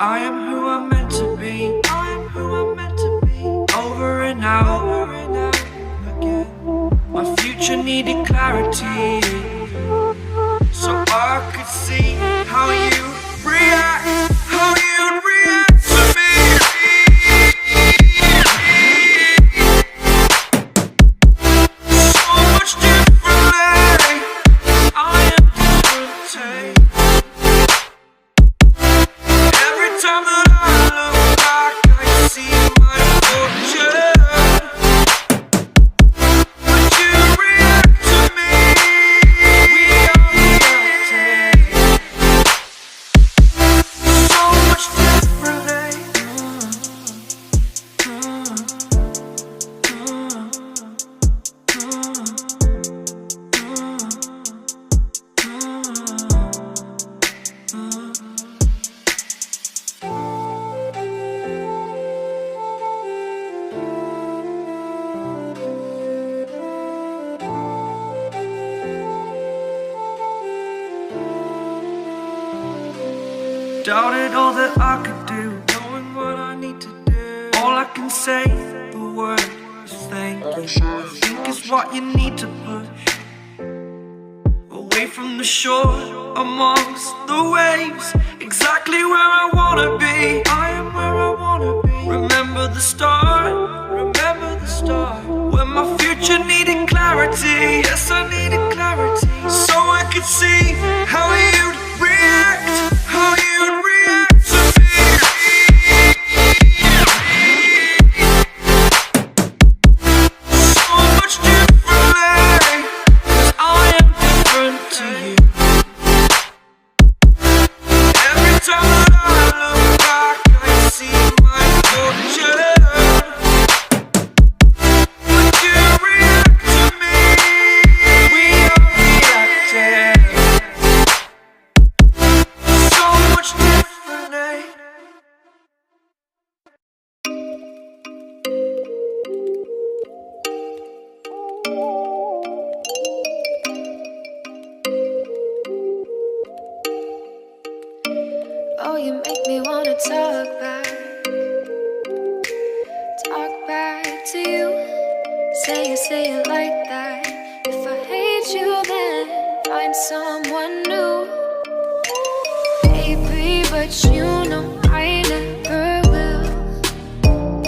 I am who I'm meant to be. I am who I'm meant to be. Over and out again. My future needed clarity, so I could see how you react, how you'd react to me. So much differently, I am different. Every time that I look back, I see my fortune. Would you react to me? We are reacting so much differently. Doubted all that I could do, knowing what I need to do. All I can say, the word is thank you. I think it's what you need to push away from the shore, amongst the waves. Exactly where I wanna be. I am where I wanna be. Remember the start, remember the start, when my future needed clarity. Yes, I needed clarity, so I could see how you'd react, how you'd react to me. So much differently, 'cause I am different to you. Every time that I look back, I see my fortune. Would you react to me? We are reacting so much differently. Oh, you make me wanna talk back to you. Say it like that. If I hate you, then find someone new. Baby, but you know I never will.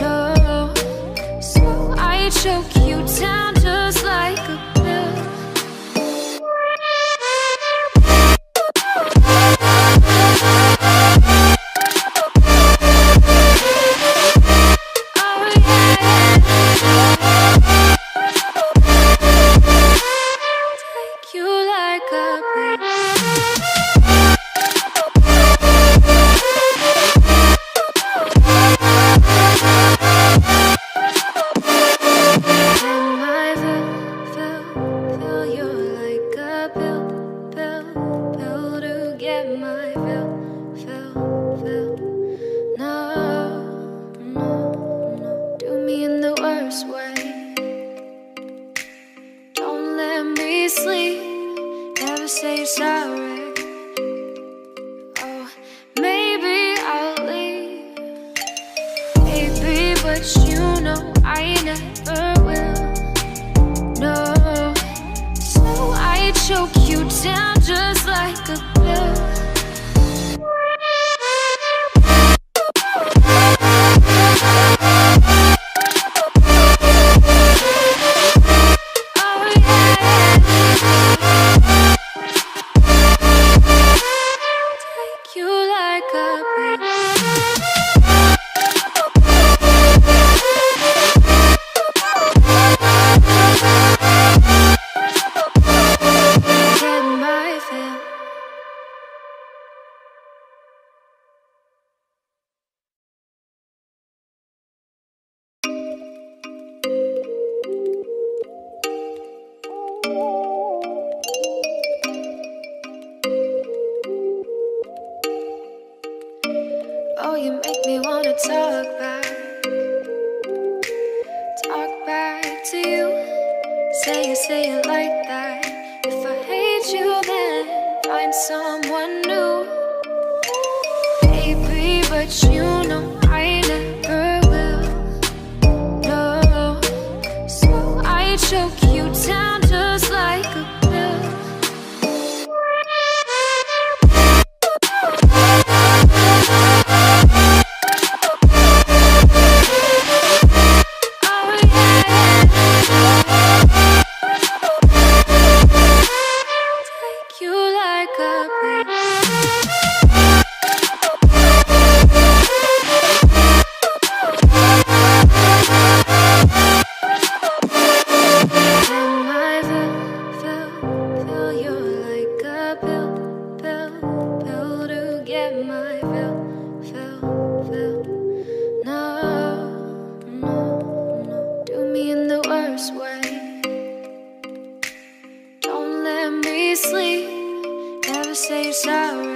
No, so I choke you down just like a pill. Say sorry. Oh, maybe I'll leave. Baby, but you know I never will. No, so I choke you down just like a pill. Oh, you make me wanna talk back to you. Say it like that. If I hate you, then find someone new. Baby, but but you know I never will. No, so I choke you down just like a pill. Oh yeah, take you like a pill. Fill you like a pill to get my fill. No, do me in the worst way. Don't let me sleep. Never say you're sorry.